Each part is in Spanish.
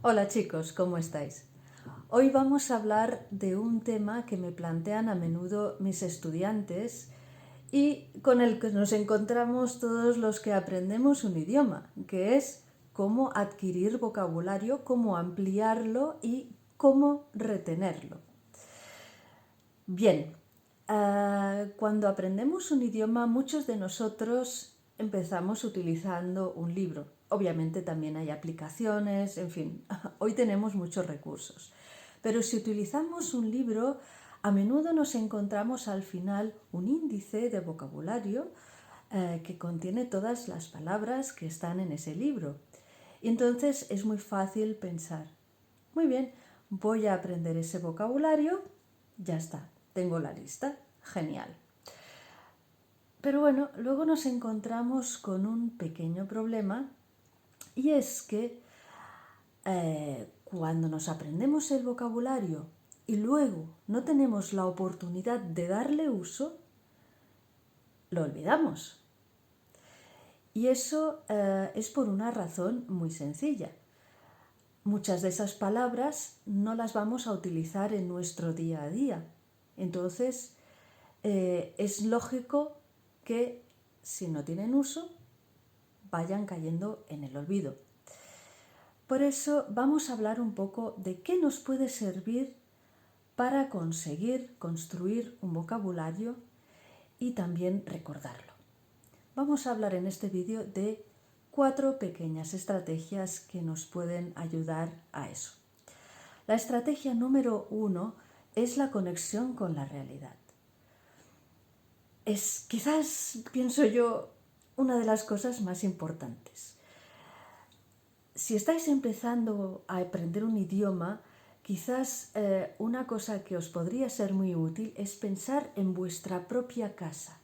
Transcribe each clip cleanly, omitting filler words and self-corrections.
Hola chicos, ¿cómo estáis? Hoy vamos a hablar de un tema que me plantean a menudo mis estudiantes y con el que nos encontramos todos los que aprendemos un idioma, que es cómo adquirir vocabulario, cómo ampliarlo y cómo retenerlo. Bien, cuando aprendemos un idioma, muchos de nosotros empezamos utilizando un libro. Obviamente también hay aplicaciones, en fin, hoy tenemos muchos recursos. Pero si utilizamos un libro, a menudo nos encontramos al final un índice de vocabulario que contiene todas las palabras que están en ese libro. Y entonces es muy fácil pensar, muy bien, voy a aprender ese vocabulario, ya está, tengo la lista, genial. Pero bueno, luego nos encontramos con un pequeño problema y es que cuando nos aprendemos el vocabulario y luego no tenemos la oportunidad de darle uso, lo olvidamos. Y eso es por una razón muy sencilla. Muchas de esas palabras no las vamos a utilizar en nuestro día a día. Entonces, es lógico que si no tienen uso, vayan cayendo en el olvido. Por eso vamos a hablar un poco de qué nos puede servir para conseguir construir un vocabulario y también recordarlo. Vamos a hablar en este vídeo de 4 pequeñas estrategias que nos pueden ayudar a eso. La estrategia número 1 es la conexión con la realidad. Es quizás, pienso yo, una de las cosas más importantes. Si estáis empezando a aprender un idioma, quizás una cosa que os podría ser muy útil es pensar en vuestra propia casa.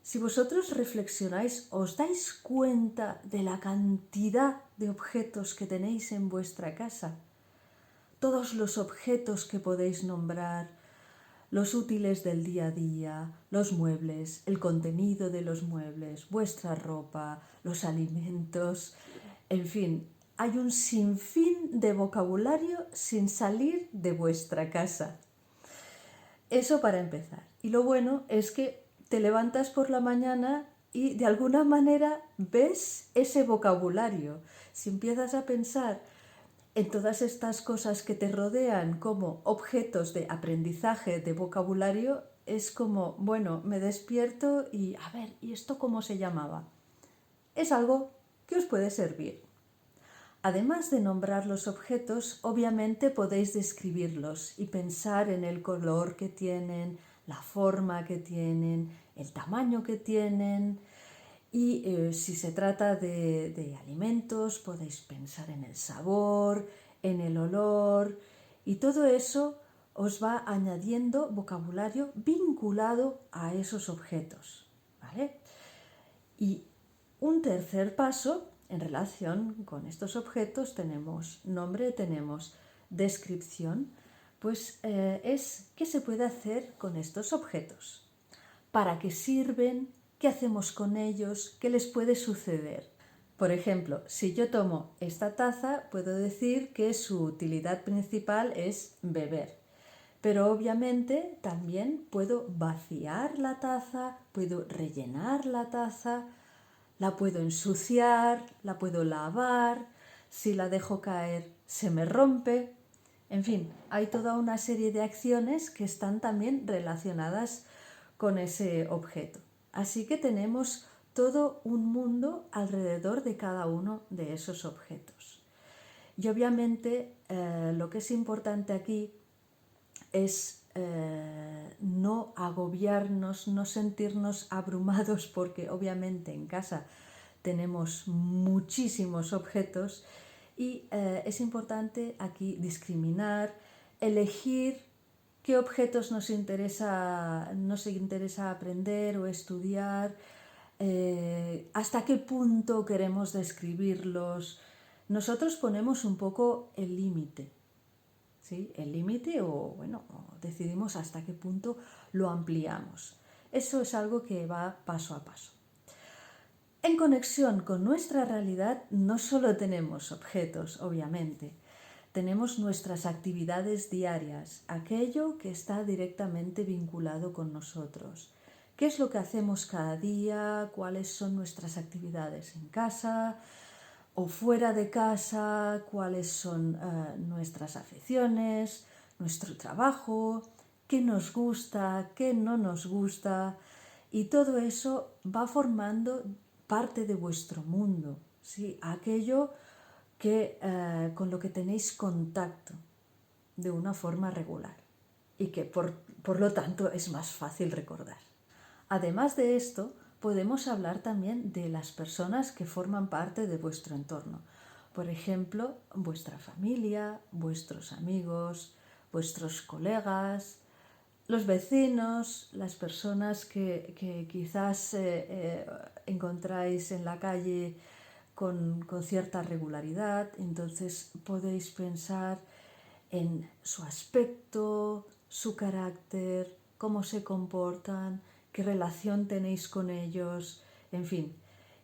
Si vosotros reflexionáis, os dais cuenta de la cantidad de objetos que tenéis en vuestra casa. Todos los objetos que podéis nombrar, los útiles del día a día, los muebles, el contenido de los muebles, vuestra ropa, los alimentos, en fin, hay un sinfín de vocabulario sin salir de vuestra casa. Eso para empezar. Y lo bueno es que te levantas por la mañana y de alguna manera ves ese vocabulario. Si empiezas a pensar en todas estas cosas que te rodean como objetos de aprendizaje de vocabulario, es como, bueno, me despierto y, a ver, ¿y esto cómo se llamaba? Es algo que os puede servir. Además de nombrar los objetos, obviamente podéis describirlos y pensar en el color que tienen, la forma que tienen, el tamaño que tienen. Y si se trata de alimentos, podéis pensar en el sabor, en el olor, y todo eso os va añadiendo vocabulario vinculado a esos objetos, ¿vale? Y un tercer paso en relación con estos objetos, tenemos nombre, tenemos descripción, pues es qué se puede hacer con estos objetos, para qué sirven, qué hacemos con ellos, qué les puede suceder. Por ejemplo, si yo tomo esta taza, puedo decir que su utilidad principal es beber. Pero obviamente también puedo vaciar la taza, puedo rellenar la taza, la puedo ensuciar, la puedo lavar, si la dejo caer se me rompe. En fin, hay toda una serie de acciones que están también relacionadas con ese objeto. Así que tenemos todo un mundo alrededor de cada uno de esos objetos. Y obviamente lo que es importante aquí es no agobiarnos, no sentirnos abrumados, porque obviamente en casa tenemos muchísimos objetos y es importante aquí discriminar, elegir qué objetos nos interesa aprender o estudiar, hasta qué punto queremos describirlos. Nosotros ponemos un poco el límite, ¿sí? El límite o decidimos hasta qué punto lo ampliamos. Eso es algo que va paso a paso. En conexión con nuestra realidad no solo tenemos objetos, obviamente, tenemos nuestras actividades diarias, aquello que está directamente vinculado con nosotros. ¿Qué es lo que hacemos cada día? ¿Cuáles son nuestras actividades en casa o fuera de casa? ¿Cuáles son nuestras aficiones, nuestro trabajo? ¿Qué nos gusta? ¿Qué no nos gusta? Y todo eso va formando parte de vuestro mundo, ¿sí? Aquello con lo que tenéis contacto de una forma regular y que por lo tanto es más fácil recordar. Además de esto, podemos hablar también de las personas que forman parte de vuestro entorno. Por ejemplo, vuestra familia, vuestros amigos, vuestros colegas, los vecinos, las personas que quizás encontráis en la calle con cierta regularidad. Entonces podéis pensar en su aspecto, su carácter, cómo se comportan, qué relación tenéis con ellos, en fin,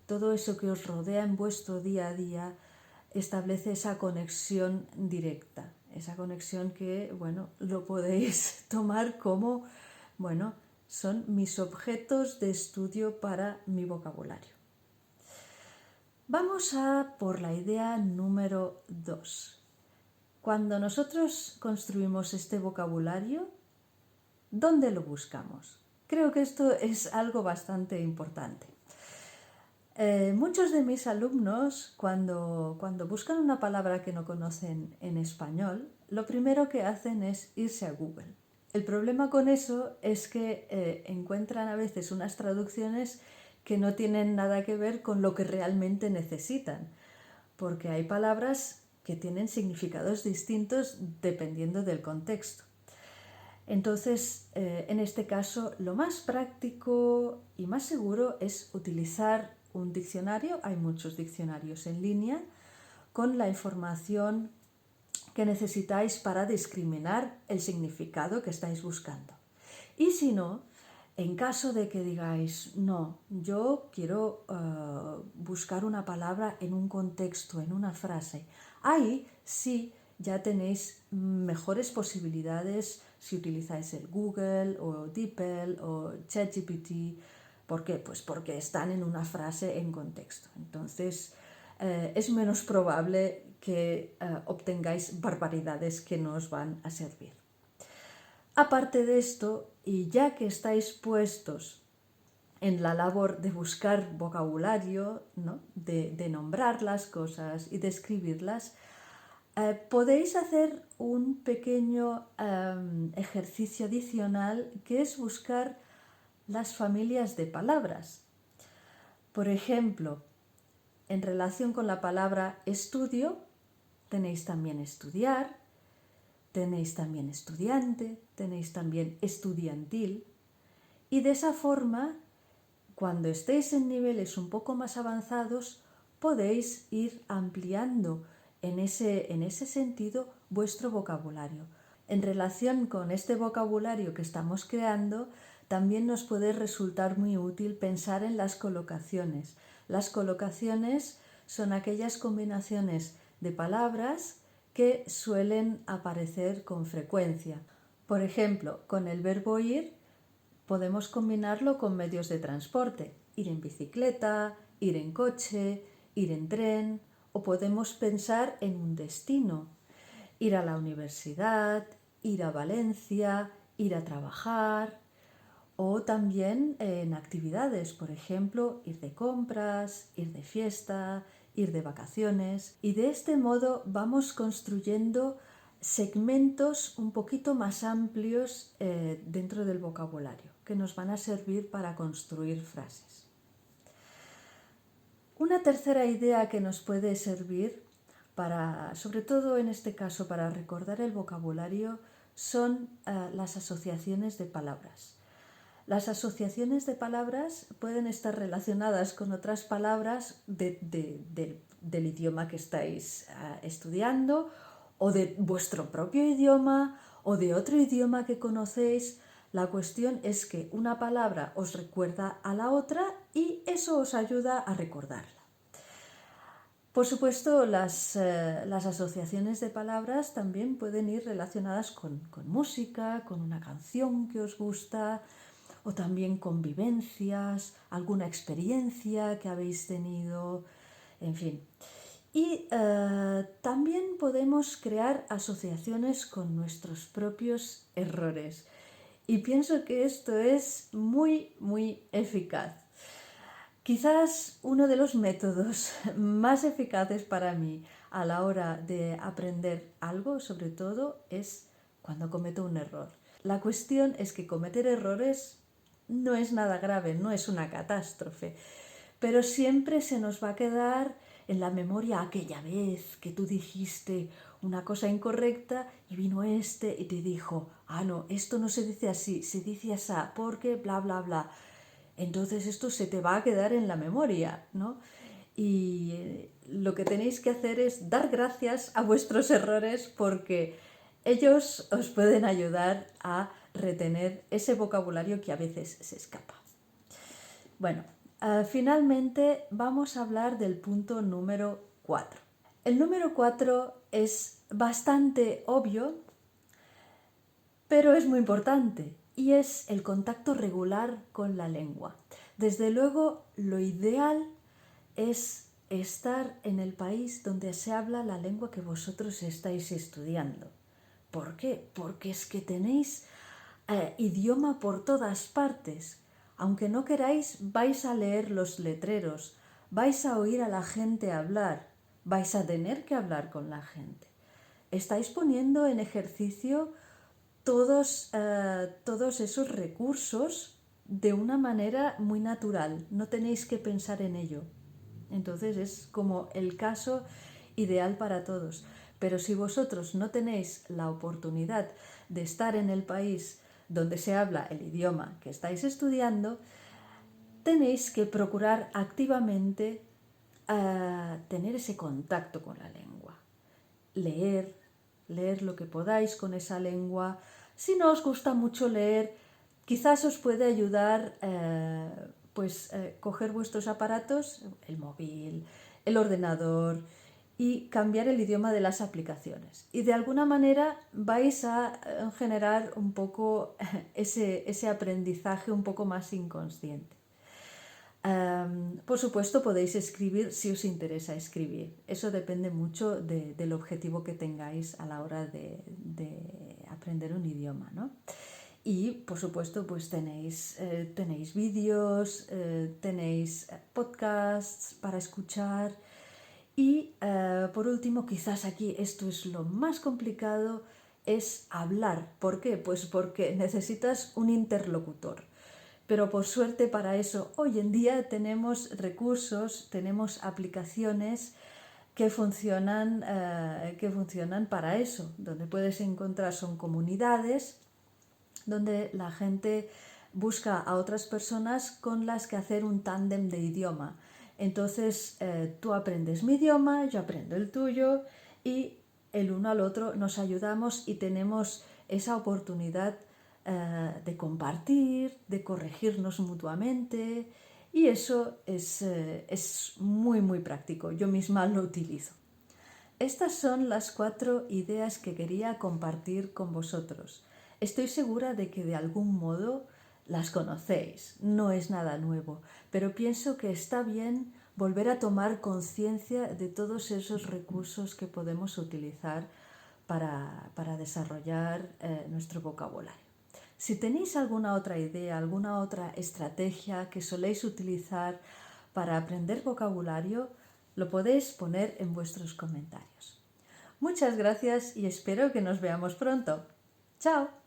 todo eso que os rodea en vuestro día a día establece esa conexión directa, esa conexión que, bueno, lo podéis tomar como, bueno, son mis objetos de estudio para mi vocabulario. Vamos a por la idea número 2. Cuando nosotros construimos este vocabulario, ¿dónde lo buscamos? Creo que esto es algo bastante importante. Muchos de mis alumnos, cuando buscan una palabra que no conocen en español, lo primero que hacen es irse a Google. El problema con eso es que encuentran a veces unas traducciones que no tienen nada que ver con lo que realmente necesitan, porque hay palabras que tienen significados distintos dependiendo del contexto. Entonces, en este caso, lo más práctico y más seguro es utilizar un diccionario. Hay muchos diccionarios en línea con la información que necesitáis para discriminar el significado que estáis buscando. Y si no, en caso de que digáis, no, yo quiero buscar una palabra en un contexto, en una frase, ahí sí ya tenéis mejores posibilidades si utilizáis el Google o DeepL o ChatGPT. ¿Por qué? Pues porque están en una frase en contexto. Entonces, es menos probable que obtengáis barbaridades que no os van a servir. Aparte de esto, y ya que estáis puestos en la labor de buscar vocabulario, ¿no? de nombrar las cosas y de escribirlas, podéis hacer un pequeño ejercicio adicional que es buscar las familias de palabras. Por ejemplo, en relación con la palabra estudio, tenéis también estudiar, tenéis también estudiante, tenéis también estudiantil, y de esa forma, cuando estéis en niveles un poco más avanzados, podéis ir ampliando en ese sentido vuestro vocabulario. En relación con este vocabulario que estamos creando, también nos puede resultar muy útil pensar en las colocaciones. Las colocaciones son aquellas combinaciones de palabras que suelen aparecer con frecuencia. Por ejemplo, con el verbo ir podemos combinarlo con medios de transporte, ir en bicicleta, ir en coche, ir en tren, o podemos pensar en un destino, ir a la universidad, ir a Valencia, ir a trabajar, o también en actividades, por ejemplo, ir de compras, ir de fiesta, ir de vacaciones. Y de este modo vamos construyendo segmentos un poquito más amplios dentro del vocabulario, que nos van a servir para construir frases. Una tercera idea que nos puede servir sobre todo en este caso, para recordar el vocabulario, son las asociaciones de palabras. Las asociaciones de palabras pueden estar relacionadas con otras palabras del idioma que estáis estudiando, o de vuestro propio idioma, o de otro idioma que conocéis. La cuestión es que una palabra os recuerda a la otra y eso os ayuda a recordarla. Por supuesto, las asociaciones de palabras también pueden ir relacionadas con música, con una canción que os gusta, o también con vivencias, alguna experiencia que habéis tenido, en fin. Y también podemos crear asociaciones con nuestros propios errores. Y pienso que esto es muy, muy eficaz. Quizás uno de los métodos más eficaces para mí a la hora de aprender algo, sobre todo, es cuando cometo un error. La cuestión es que cometer errores no es nada grave, no es una catástrofe, pero siempre se nos va a quedar en la memoria aquella vez que tú dijiste una cosa incorrecta y vino este y te dijo, no, esto no se dice así, se dice así, porque bla, bla, bla. Entonces esto se te va a quedar en la memoria, ¿no? Y lo que tenéis que hacer es dar gracias a vuestros errores porque ellos os pueden ayudar a retener ese vocabulario que a veces se escapa. Bueno, finalmente vamos a hablar del punto número 4. El número 4 es bastante obvio, pero es muy importante y es el contacto regular con la lengua. Desde luego, lo ideal es estar en el país donde se habla la lengua que vosotros estáis estudiando. ¿Por qué? Porque es que tenéis idioma por todas partes. Aunque no queráis, vais a leer los letreros, vais a oír a la gente hablar, vais a tener que hablar con la gente. Estáis poniendo en ejercicio todos esos recursos de una manera muy natural, no tenéis que pensar en ello. Entonces es como el caso ideal para todos. Pero si vosotros no tenéis la oportunidad de estar en el país donde se habla el idioma que estáis estudiando, tenéis que procurar activamente tener ese contacto con la lengua. Leer lo que podáis con esa lengua. Si no os gusta mucho leer, quizás os puede ayudar coger vuestros aparatos, el móvil, el ordenador, y cambiar el idioma de las aplicaciones. Y de alguna manera vais a generar un poco ese aprendizaje un poco más inconsciente. Por supuesto, podéis escribir si os interesa escribir. Eso depende mucho del objetivo que tengáis a la hora de aprender un idioma, ¿no? Y, por supuesto, pues tenéis vídeos, tenéis podcasts para escuchar. Y, por último, quizás aquí esto es lo más complicado, es hablar. ¿Por qué? Pues porque necesitas un interlocutor. Pero por suerte para eso hoy en día tenemos recursos, tenemos aplicaciones que funcionan para eso. Donde puedes encontrar son comunidades donde la gente busca a otras personas con las que hacer un tándem de idioma. Entonces tú aprendes mi idioma, yo aprendo el tuyo y el uno al otro nos ayudamos y tenemos esa oportunidad de compartir, de corregirnos mutuamente y eso es muy muy práctico, yo misma lo utilizo. Estas son las 4 ideas que quería compartir con vosotros. Estoy segura de que de algún modo las conocéis, no es nada nuevo, pero pienso que está bien volver a tomar conciencia de todos esos recursos que podemos utilizar para desarrollar nuestro vocabulario. Si tenéis alguna otra idea, alguna otra estrategia que soléis utilizar para aprender vocabulario, lo podéis poner en vuestros comentarios. Muchas gracias y espero que nos veamos pronto. ¡Chao!